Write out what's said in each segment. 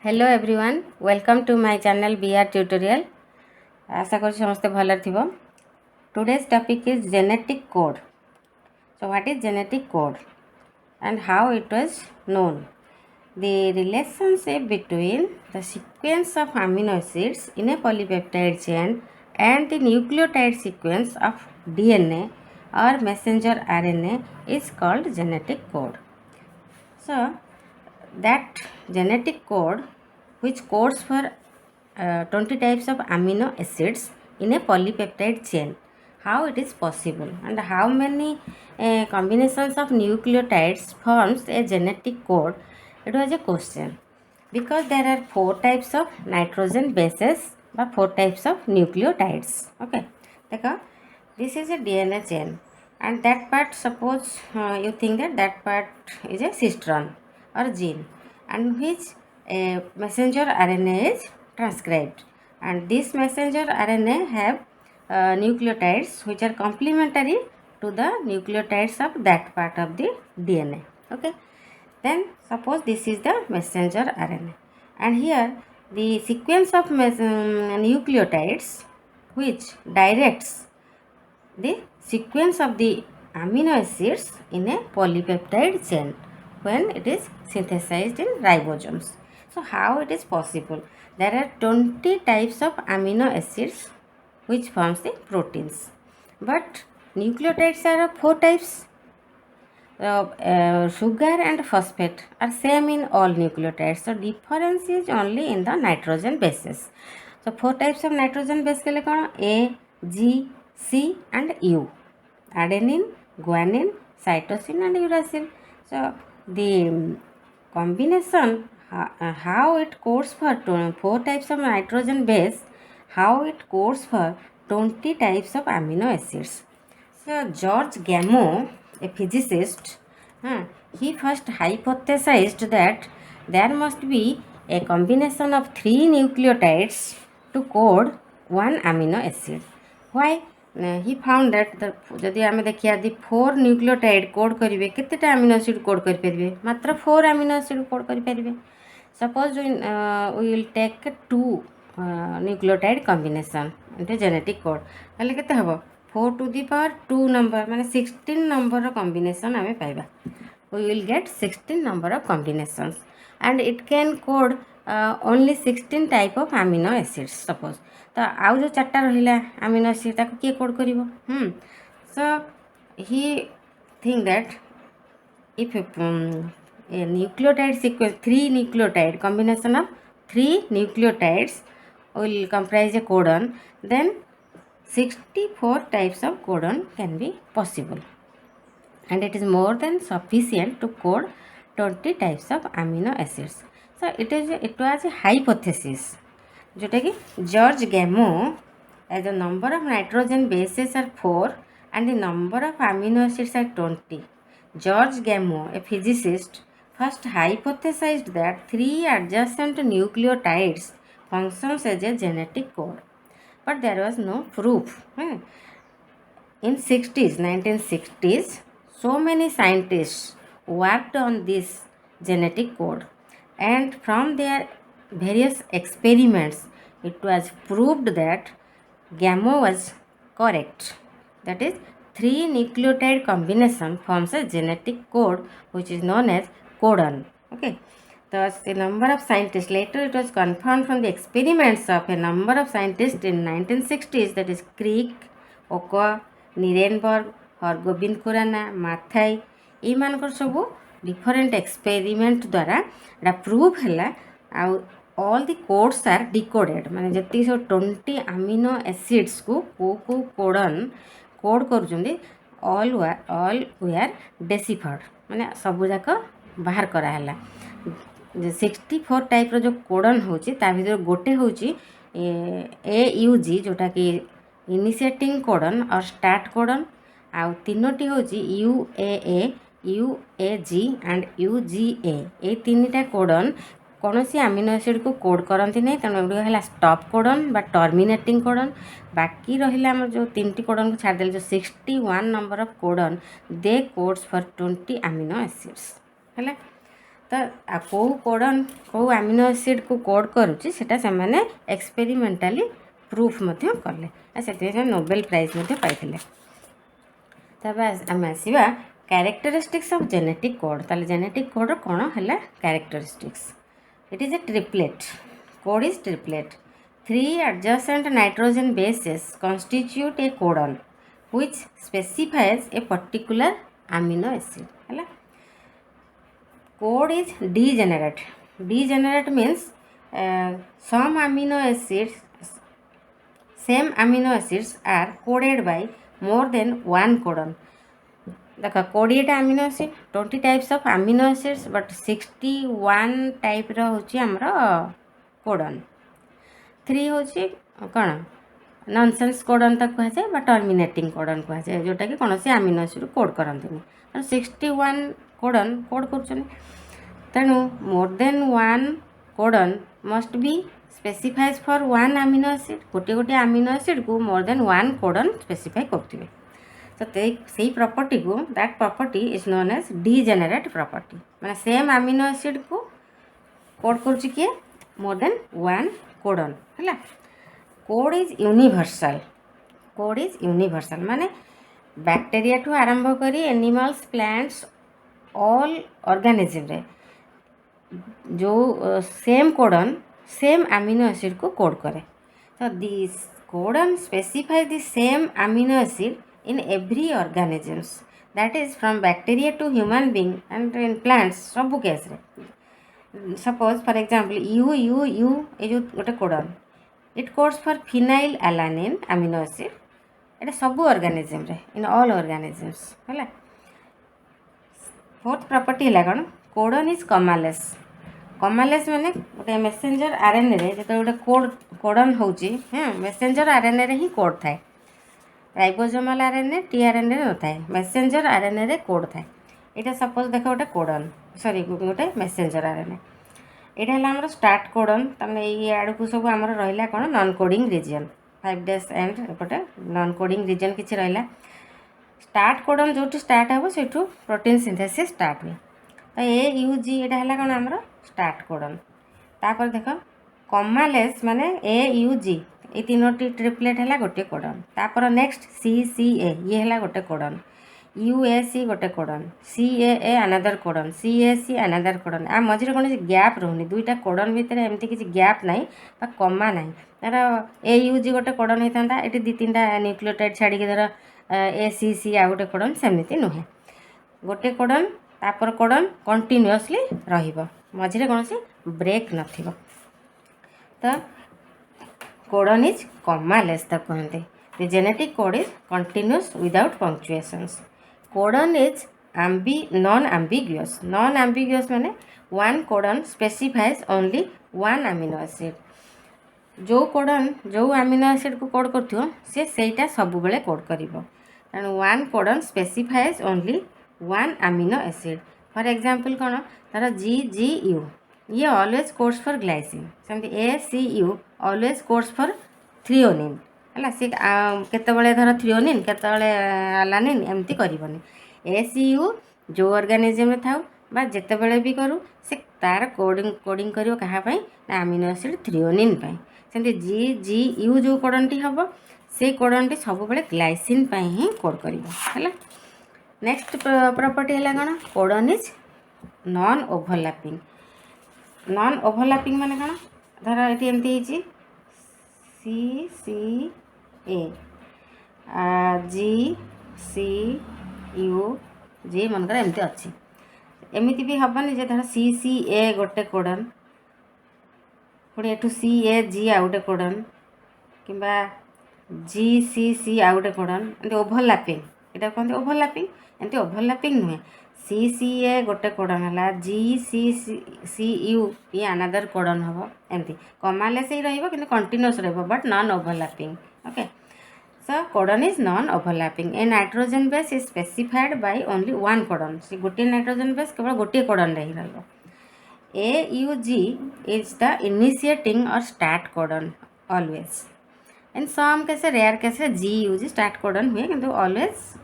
Hello everyone, welcome to my channel BR tutorial. आशा करूँ समस्ते भल थिबो. Today's topic is genetic code. So what is genetic code and how it was known? The relationship between the sequence of amino acids in a polypeptide chain and the nucleotide sequence of DNA or messenger RNA is called genetic code. So that genetic code which codes for 20 types of amino acids in a polypeptide chain, how it is possible and how many combinations of nucleotides forms a genetic code, it was a question because there are 4 types of nitrogen bases or 4 types of nucleotides. Okay, this is a DNA chain and that part, suppose you think that part is a cistron or gene and which messenger RNA is transcribed, and this messenger RNA have nucleotides which are complementary to the nucleotides of that part of the DNA. Okay, then suppose this is the messenger RNA and here the sequence of nucleotides which directs the sequence of the amino acids in a polypeptide chain when it is synthesized in ribosomes. So how it is possible? There are 20 types of amino acids which forms the proteins, but nucleotides are of 4 types. Sugar and phosphate are same in all nucleotides, so difference is only in the nitrogen bases. So 4 types of nitrogen base kale kono? A, G, C and U. Adenine, guanine, cytosine and uracil. So the combination, how it codes for 4 types of nitrogen base, how it codes for 20 types of amino acids. So George Gamow, a physicist, he first hypothesized that there must be a combination of 3 nucleotides to code one amino acid. Why? He found that जदि आम देखिए the 4 nucleotide code करेंगे केतेटा amino acid code करेंगे मात्र 4 amino acid code करेंगे. Suppose we will take 2 nucleotide combination into genetic code. ताले केते हबो 4 to the power 2 number माने 16 number of combination आमे पाइबा. We will get 16 number of combinations and it can code only 16 type of amino acids. Suppose तो आउ जो 4टा रहिला amino acid ताको के code करिवो. So he think that if a nucleotide sequence 3 nucleotide combination of 3 nucleotides will comprise a codon, then 64 types of codon can be possible and it is more than sufficient to code 20 types of amino acids. So it was a hypothesis जोटा कि George Gamow, as the number of nitrogen bases are 4 and the number of amino acids are 20. George Gamow, a physicist, first hypothesized that 3 adjacent nucleotides functions as a genetic code, but there was no proof. In 1960s, so many scientists worked on this genetic code, and from their various experiments, it was proved that Gamow was correct. That is, 3 nucleotide combination forms a genetic code which is known as codon. Okay. Thus, the number of scientists, later it was confirmed from the experiments of a number of scientists in 1960s, that is Crick, Okoa, Nirenberg, Hargobind Khurana, Mathai, ଏମାନଙ୍କର ସବୁ different experiment द्वारा एटा proof ହେଲା ଆଉ all the codes are decoded माने जति सब 20 amino acids को codon code करूछंदी all were deciphered माने सब जाक बाहर करा हला. 64 टाइप रो जो कोडन होची ता भीतर गोटे होची AUG जोटा कि इनिशिएटिंग कोडन और स्टार्ट कोडन आउ तीनोटी होची UAA UAG एंड UGA. ए तीनटा कोडन कौन सी अमीनो एसिड को कोड करती नहीं तेणु एगुड़ है स्टॉप कोडन बा टर्मिनेटिंग कोडन. बाकी रहा आम जो 3टी कोडन को छाड़देले जो 61 number of codon they codes for 20 amino acids है. तो कौ कोडन कौ आमिनो एसिड को कोड करुच्ची सेटा से माने एक्सपेरिमेंटाली प्रूफ मध्य कले से नोबेल प्राइज मध्य पाइथिले। तब आम आसवा कैरेक्टरिस्टिक्स ऑफ जेनेटिक कोड। ताले जेनेटिक कोड कौन है characteristics. It is a triplet. Code is triplet. 3 adjacent nitrogen bases constitute a codon which specifies a particular amino acid है। Code is degenerate. Degenerate means some amino acids, same amino acids are coded by more than one codon. देखो 20 amino acid 20 types of amino acids but 61 type रो होची हमरो codon. 3 होची कौन nonsense codon तक कह जाए terminating codon कह जाए जोटा कि कौन से आमिनो एसिड कोड करते 61 कोडन कोड कर तेणु more than one codon must be specifies for one amino acid गोटे गोटे आमिनो एसिड को more than one codon specify करते तो से प्रॉपर्टी को that property is known as degenerate property माने सेम आमिनो एसिड को कोड कर किए मोर देन वन कोडन है। Code is universal. Code is universal माने बैक्टीरिया ठू आरंभ करी एनिमल्स प्लांट्स ऑल ऑर्गेनिज्म रे जो same codon same amino acid को कोड करे तो this codon specify the same amino acid in every organisms that is from bacteria to human being and in plants सब case रे suppose for example U U U ए जो गोटे codon it codes for phenylalanine amino acid एटा सब organism रे in all organisms है। Fourth property है कौन कोडन इज कमालेस। कमालेस माने गोटे मेसेंजर आरएनए रे जो गोटे कोड कोडन होची मेसेंजर आरएनए रे ही कोड थाए। राइबोसोमल आरएनए टीआरएनए न थाए मेसेंजर आरएनए रे कोड थाए। एटा सपोज देखो गोटे कोडन सॉरी गोटे मेसेंजर आरएनए एटा हला हमर स्टार्ट कोडन तमे ये आडू को सब हमर रहिला कोन non coding region 5 days and एपटे नॉन कोडिंग रीजन किछि रहिला। स्टार्ट कोडन जो स्टार्ट हे सेठू प्रोटीन सिंथेसिस स्टार्ट हुए तो ए यू जी एटा हला कोन हमर स्टार्ट कोडन। तापर देख कमालेस माने ए यू जी ये तीनोटी ट्रिपलेट है गोटे कोडन। तापर नेक्स्ट सी सी ए ये है गोटे कोडन यू ए सी गोटे codon C A another codon C A C another codon आ मझे कौन गैप रोनी दुईटा कोडन भितर एमती किसी गैप ना कमा ना तार ए यू जी गोटे कोडन होता ये दी तीन न्यूक्लियोटाइड छाड़ी धर ए सी सी आ गोटे कोडन सेमती नुहे गोटे कोडन तापर कोडन कंटिन्यूअसली मझे कौन सी ब्रेक न तो कोडन इज कमालेस तक कहते the genetic code is continuous without punctuations. Codon is non ambiguous. Non ambiguous माने one codon specifies only one amino acid जो कोडन जो अमीनो एसिड को कोड कर सी सेटा सब बेले कोड करिवो तेणु one codon specifies only one amino acid. For example कौन तार जी जी यू ये ऑलवेज कोड्स फॉर ग्लाइसिन सेमती A C U always codes for threonine है सी केतबले धर थ्रियोनिन केतबले अलानिन एमती करबनी। ए सी यू जो ऑर्गेनिज्म में थाउ बा जेतेबेले भी करू से तार कोडिंग करियो कहा पई ना अमीनो एसिड थ्रियोनिन पई सेमती जी जी यू जो कोडनटी हबो से कोडनटी सब बेले ग्लाइसिन पई ही कोड करिवो हैला। नेक्स्ट प्रॉपर्टी है कौन codon is non overlapping. Non overlapping माने कौन धर ये एमती सी सी ए जी सी यू जी मनकर एमती अच्छी एमती भी हेनी जे धर सी सी ए गोटे कोडन पुणी एठू सी ए जी आ गोटे कोडन कि जी सी सी आ गोटे कोडन एमती ओवरलैपिंग यहाँ कहते ओवरलैपिंग एमती ओवरलैपिंग नुहे सी सी ए गोटे कोडन है जी सी सी यू ये अनदर कोडन हम एमती कमालेस ही रही continuous but non overlapping okay. So codon is non overlapping. A nitrogen base is specified by only one codon से गोटे नाइट्रोजन बेस केवल गोटे कोडन रे ही रहिबो। A U G is the initiating और start codon always in some case rare case G U G start codon हुए किंतु always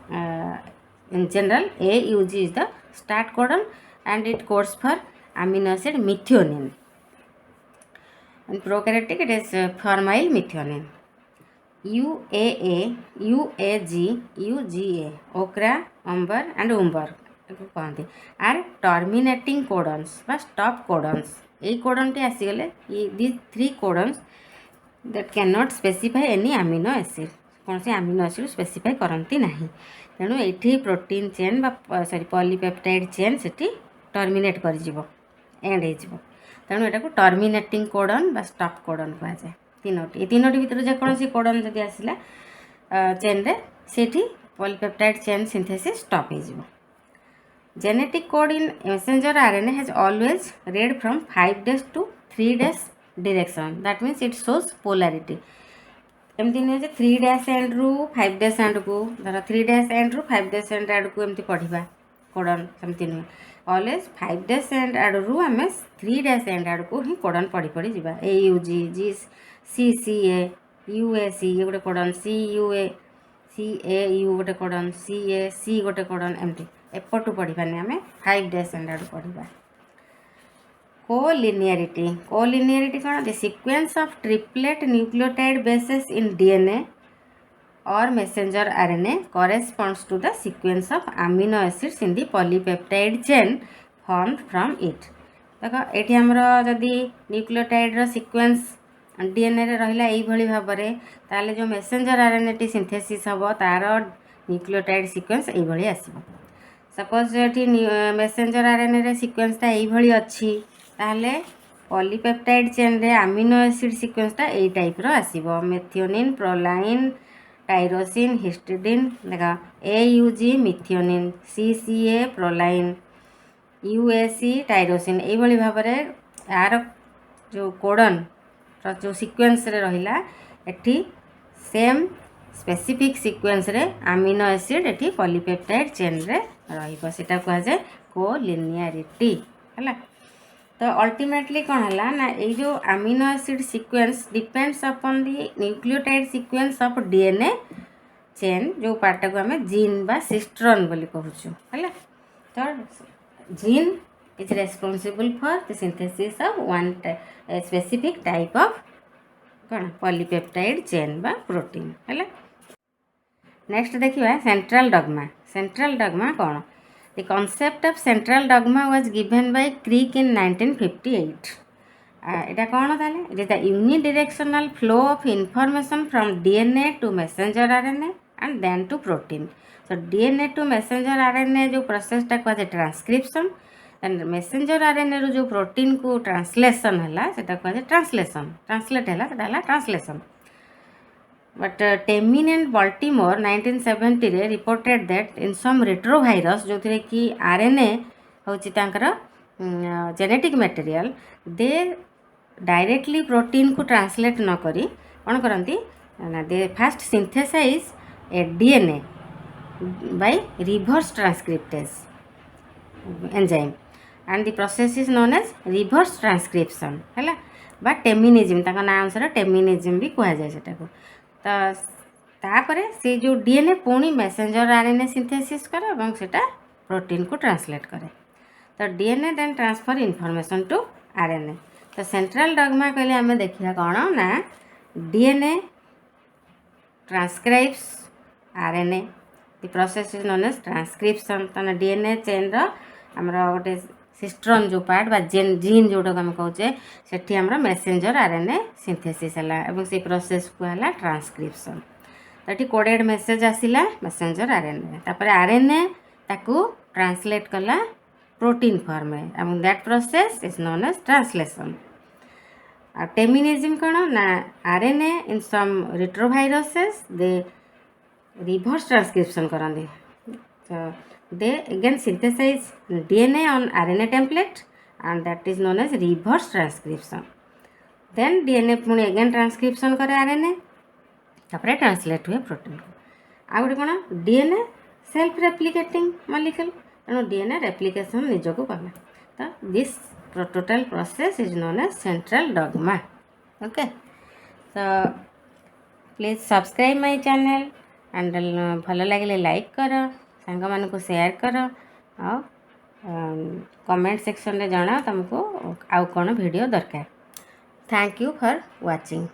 in general AUG is the start codon and it codes for amino acid methionine. In prokaryotic, it is formyl methionine. UAA, UAG, UGA, okra, umber and umber कहते are terminating codons বা stop codons. এই কোডনটি আসিগলে these three codons that cannot specify any amino acid. କୌଣସି amino acid specify କରନ୍ତି ନାହିଁ। ତେଣୁ ଏଇଠି protein chain ବା ସରି ପଲିପେପ୍ଟାଇଡ୍ chain ସେଠି ଟର୍ମିନେଟ୍ କରିଯିବ, ଏଣ୍ଡ ହେଇଯିବ। ତେଣୁ ଏଟାକୁ ଟର୍ମିନେଟିଂ କୋଡ଼ନ୍ ବା ଷ୍ଟପ୍ କୋଡ଼ନ୍ କୁହାଯାଏ। ତିନୋଟି ଏ ତିନୋଟି ଭିତରୁ ଯେକୌଣସି କୋଡ଼ନ୍ ଯଦି ଆସିଲା ଚେନ୍ରେ ସେଇଠି ପଲିପେପ୍ଟାଇଡ୍ ଚେନ୍ ସିନ୍ଥେସିସ୍ ଷ୍ଟପ୍ ହେଇଯିବ। Genetic code in messenger RNA has always read from 5' to 3' direction. That means it shows polarity. एमती नुहे 3' एंड रु 5' एंड को धर 3' एंड रु 5' एंड आड़ को एमती पढ़ा कोडन सेमती नुहे ऑलवेज 5' एंड आड़ रु आम 3' एंड आड़ को ही कोडन पढ़ी पढ़ी जा AUG जी CCA UAC ये गोटे कोडन CAU गोटे कोडन CAC गोटे कोडन एमती एपटू पढ़ानी आम 5' एंड आड़ पढ़ा। Collinearity. Collinearity कौन? The sequence of triplet nucleotide bases in DNA or messenger RNA corresponds to the sequence of amino acids in the polypeptide chain formed from it. देखो ये आमर जदि न्यूक्लियोटाइड सिक्वेन्स डीएनए रे रहिला एई भली भाबरे ताले जो मेसेंजर आरएनए टी सिंथेसिस हबो तार न्यूक्लियोटाइड सिक्वेन्स एई भली आसीबो। सपोज एठी मेसेंजर आरएनए रे सिक्वेन्स ता एई भली अछि ताहले पॉलीपेप्टाइड चेन रे अमीनो एसिड सिक्वेन्सटा एई टाइप रो आसीबो मेथियोनिन प्रोलाइन टाइरोसिन हिस्टिडिन देखा AUG methionine CCA proline UAC tyrosine एई भली भाबरे यार जो कोडन जो सिक्वेन्स रे रहिला एठी सेम स्पेसिफिक सिक्वेन्स रे अमीनो एसिड एठी पॉलीपेप्टाइड चेन रे रहिबो सेटा कहै जे कोलिनियरिटी हला। तो अल्टीमेटली कौन है ना ये जो amino acid sequence depends upon the nucleotide sequence of DNA chain जो पार्ट को आम जीन बा सिस्ट्रन बोली कहूँ है। तो gene is responsible for the synthesis of one specific type of कौन पॉलीपेप्टाइड चेन बा प्रोटीन है। नेक्स्ट देखिए सेंट्रल डॉग्मा। सेंट्रल डॉग्मा कौन? The concept of central dogma was given by Crick in 1958. এটা कौन ताले? It is the unidirectional flow of information from DNA to messenger RNA and then to protein. So DNA to messenger RNA जो process टा कहते transcription and messenger RNA रो जो protein को translation है सेटा कहते ट्रांसलेशन ट्रांसलेट है सेटा है translation. But Temin and Baltimore 1970 रे reported that in some retrovirus जो थे कि RNA होची तांकर genetic material they directly protein को ट्रांसलेट न करी कौन करती ना they first synthesize a DNA by reverse transcriptase enzyme and the process is known as reverse transcription है बा टेमिनिज्म तांका नाम अनुसार टेमिनिज्म भी कहा जाए सेटा को। तो तापरे से जो डीएनए पुणी मेसेंजर आरएनए सिंथेसिस करे और सेटा प्रोटीन को ट्रांसलेट करे। तो DNA then transfer information to RNA. तो सेंट्रल डॉग्मा कहले आम देखिया कौन ना DNA transcribes RNA the process is known as transcription. तो डीएनए चेन आमर गोटे सिस्ट्रन जो पार्ट बा जीन जोटा आम कहे से आम मेसेंजर आरएनए सिंथेसिस है से प्रोसेस को है ट्रांसक्रिप्शन। तो ये कोडेड मेसेज आसला मेसेंजर आरएनए तापर आरएनए ताकू ट्रांसलेट कला protein form and that process is known as translation. Teminism कौन ना RNA in some retroviruses they reverse transcription करते। They again synthesize DNA on RNA template and that is known as reverse transcription. Then DNA पुणी again transcription करे RNA तापर translate हुए protein को। आ गोटे कौन DNA सेल्फ रेप्लिकेटिंग मॉलिक्यूल तेणु DNA रेप्लिकेशन निजको कला। तो this total process is known as central dogma. Okay तो please subscribe my channel and भल लगे लाइक कर सांग मान को शेयर कर और कमेंट सेक्शन रे जणाओ तुमको आउ कौन वीडियो दरकार। Thank you for watching.